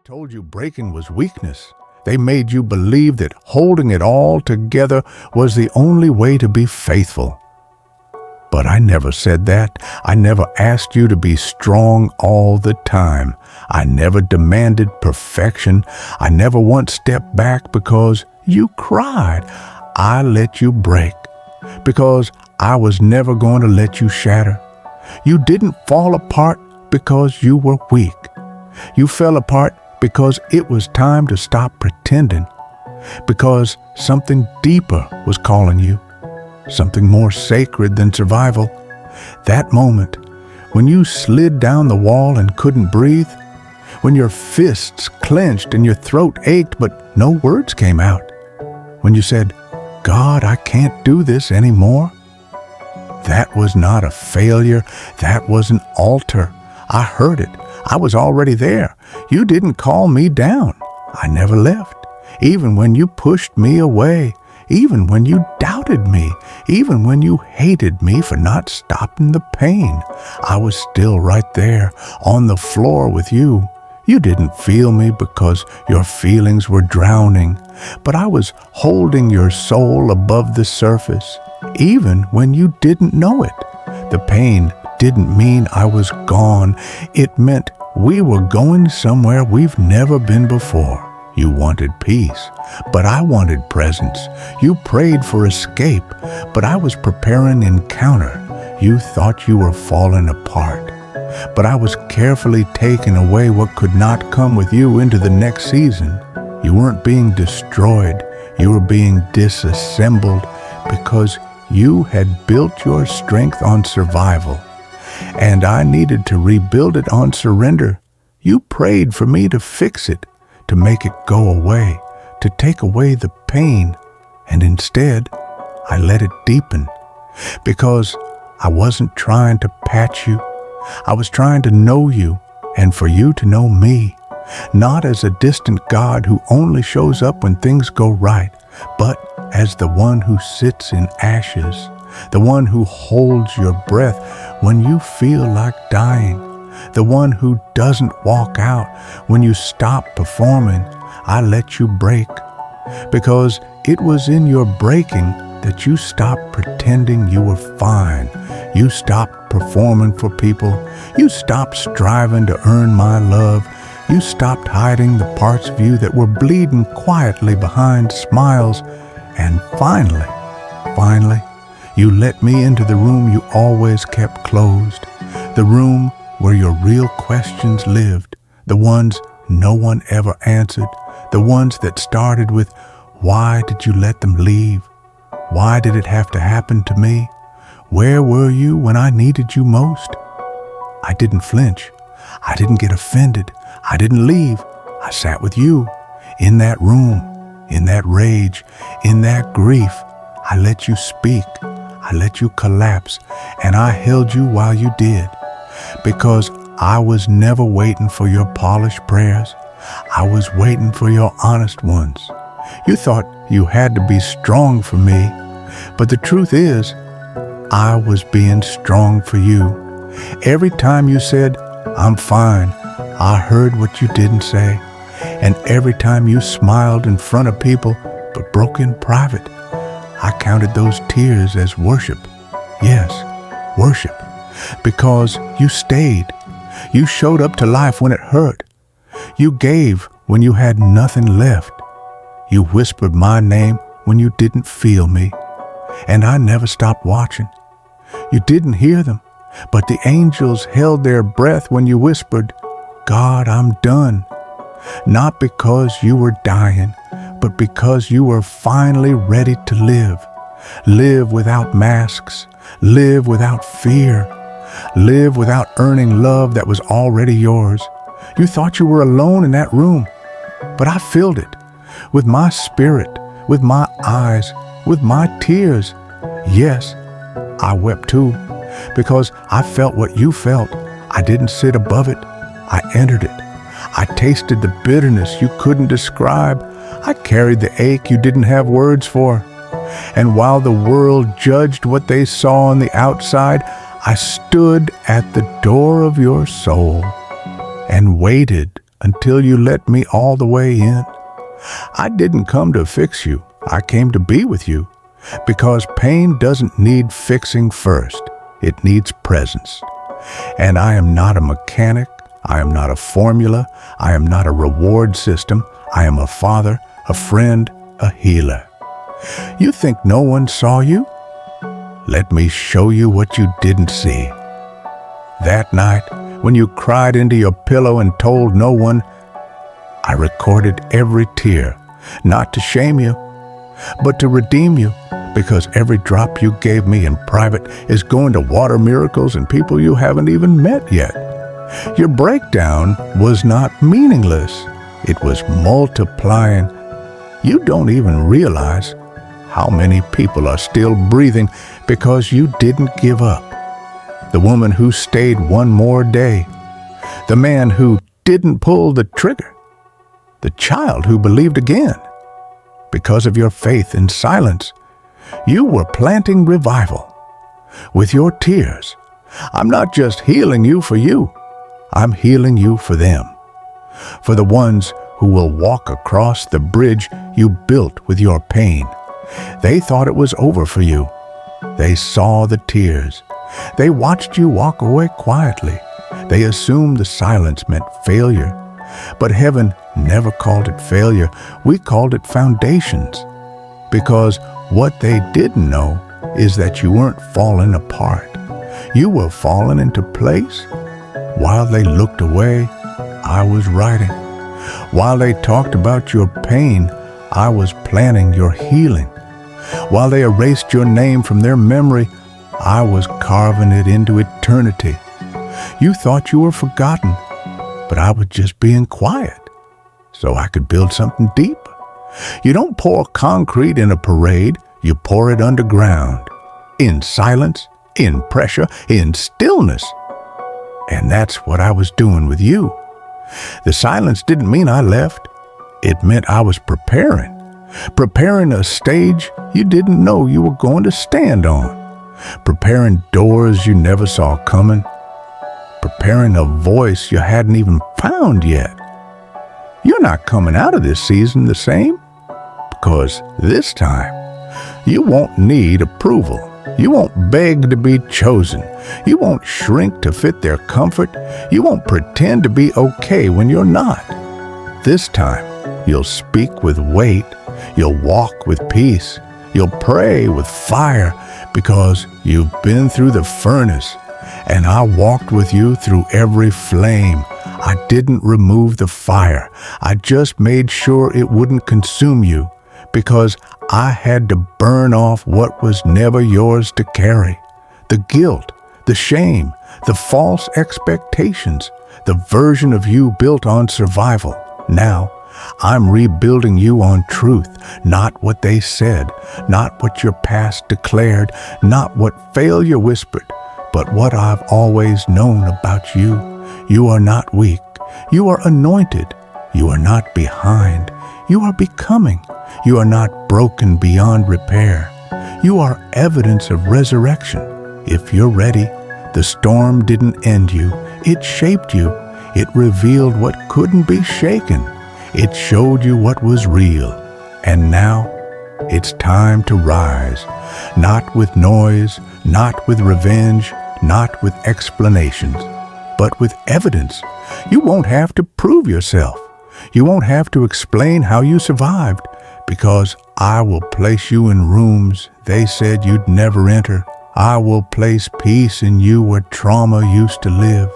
Told you breaking was weakness. They made you believe that holding it all together was the only way to be faithful. But I never said that. I never asked you to be strong all the time. I never demanded perfection. I never once stepped back because you cried. I let you break because I was never going to let you shatter. You didn't fall apart because you were weak. You fell apart because it was time to stop pretending, because something deeper was calling you, something more sacred than survival. That moment, when you slid down the wall and couldn't breathe, when your fists clenched and your throat ached but no words came out, when you said, "God, I can't do this anymore." That was not a failure, that was an altar. I heard it. I was already there. You didn't call me down. I never left. Even when you pushed me away, even when you doubted me, even when you hated me for not stopping the pain, I was still right there on the floor with you. You didn't feel me because your feelings were drowning, but I was holding your soul above the surface, even when you didn't know it. The pain didn't mean I was gone. It meant we were going somewhere we've never been before. You wanted peace, but I wanted presence. You prayed for escape, but I was preparing encounter. You thought you were falling apart, but I was carefully taking away what could not come with you into the next season. You weren't being destroyed. You were being disassembled because you had built your strength on survival, and I needed to rebuild it on surrender. You prayed for me to fix it, to make it go away, to take away the pain, and instead, I let it deepen, because I wasn't trying to patch you. I was trying to know you, and for you to know me, not as a distant God who only shows up when things go right, but as the one who sits in ashes, the one who holds your breath when you feel like dying, the one who doesn't walk out when you stop performing. I let you break because it was in your breaking that you stopped pretending you were fine. You stopped performing for people. You stopped striving to earn my love. You stopped hiding the parts of you that were bleeding quietly behind smiles. And finally, you let me into the room you always kept closed, the room where your real questions lived, the ones no one ever answered, the ones that started with, "Why did you let them leave? Why did it have to happen to me? Where were you when I needed you most?" I didn't flinch. I didn't get offended. I didn't leave. I sat with you in that room, in that rage, in that grief. I let you speak. I let you collapse, and I held you while you did, because I was never waiting for your polished prayers. I was waiting for your honest ones. You thought you had to be strong for me, but the truth is, I was being strong for you. Every time you said, "I'm fine," I heard what you didn't say. And every time you smiled in front of people but broke in private, I counted those tears as worship. Yes, worship. Because you stayed. You showed up to life when it hurt. You gave when you had nothing left. You whispered my name when you didn't feel me. And I never stopped watching. You didn't hear them, but the angels held their breath when you whispered, "God, I'm done." Not because you were dying, but because you were finally ready to live. Live without masks. Live without fear. Live without earning love that was already yours. You thought you were alone in that room, but I filled it with my spirit, with my eyes, with my tears. Yes, I wept too, because I felt what you felt. I didn't sit above it. I entered it. I tasted the bitterness you couldn't describe. I carried the ache you didn't have words for. And while the world judged what they saw on the outside, I stood at the door of your soul and waited until you let me all the way in. I didn't come to fix you. I came to be with you, because pain doesn't need fixing first. It needs presence. And I am not a mechanic. I am not a formula. I am not a reward system. I am a father, a friend, a healer. You think no one saw you? Let me show you what you didn't see. That night, when you cried into your pillow and told no one, I recorded every tear, not to shame you, but to redeem you, because every drop you gave me in private is going to water miracles and people you haven't even met yet. Your breakdown was not meaningless. It was multiplying. You don't even realize how many people are still breathing because you didn't give up. The woman who stayed one more day. The man who didn't pull the trigger. The child who believed again. Because of your faith in silence, you were planting revival. With your tears, I'm not just healing you for you. I'm healing you for them. For the ones who will walk across the bridge you built with your pain. They thought it was over for you. They saw the tears. They watched you walk away quietly. They assumed the silence meant failure. But heaven never called it failure. We called it foundations. Because what they didn't know is that you weren't falling apart. You were falling into place. While they looked away, I was writing. While they talked about your pain, I was planning your healing. While they erased your name from their memory, I was carving it into eternity. You thought you were forgotten, but I was just being quiet so I could build something deep. You don't pour concrete in a parade, you pour it underground, in silence, in pressure, in stillness. And that's what I was doing with you. The silence didn't mean I left. It meant I was preparing a stage you didn't know you were going to stand on, preparing doors you never saw coming, preparing a voice you hadn't even found yet. You're not coming out of this season the same, because this time you won't need approval. You won't beg to be chosen. You won't shrink to fit their comfort. You won't pretend to be okay when you're not. This time, you'll speak with weight. You'll walk with peace. You'll pray with fire, because you've been through the furnace, and I walked with you through every flame. I didn't remove the fire. I just made sure it wouldn't consume you, because I had to burn off what was never yours to carry. The guilt, the shame, the false expectations, the version of you built on survival. Now, I'm rebuilding you on truth, not what they said, not what your past declared, not what failure whispered, but what I've always known about you. You are not weak. You are anointed. You are not behind. You are becoming. You are not broken beyond repair. You are evidence of resurrection. If you're ready, the storm didn't end you. It shaped you. It revealed what couldn't be shaken. It showed you what was real. And now, it's time to rise. Not with noise, not with revenge, not with explanations, but with evidence. You won't have to prove yourself. You won't have to explain how you survived, because I will place you in rooms they said you'd never enter. I will place peace in you where trauma used to live.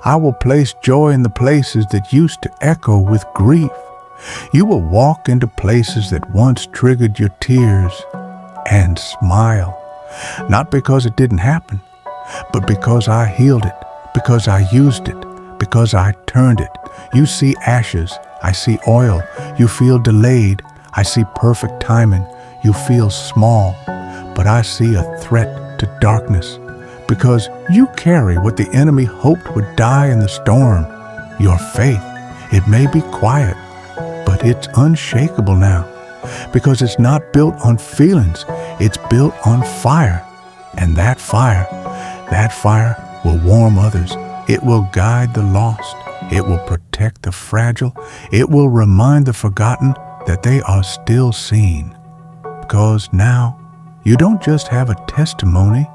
I will place joy in the places that used to echo with grief. You will walk into places that once triggered your tears and smile. Not because it didn't happen, but because I healed it, because I used it, because I turned it. You see ashes, I see oil. You feel delayed, I see perfect timing. You feel small, but I see a threat to darkness, because you carry what the enemy hoped would die in the storm. Your faith, it may be quiet, but it's unshakable now, because it's not built on feelings, it's built on fire. And that fire will warm others. It will guide the lost. It will protect the fragile. It will remind the forgotten that they are still seen. Because now, you don't just have a testimony,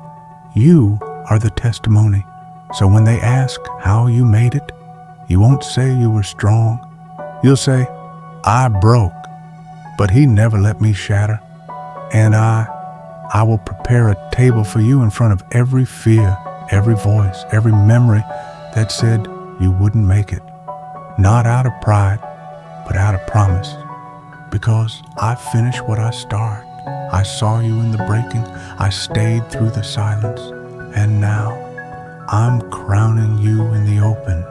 you are the testimony. So when they ask how you made it, you won't say you were strong. You'll say, I broke, but he never let me shatter. And I will prepare a table for you in front of every fear, every voice, every memory that said you wouldn't make it. Not out of pride, but out of promise. Because I finished what I started. I saw you in the breaking. I stayed through the silence. And now I'm crowning you in the open.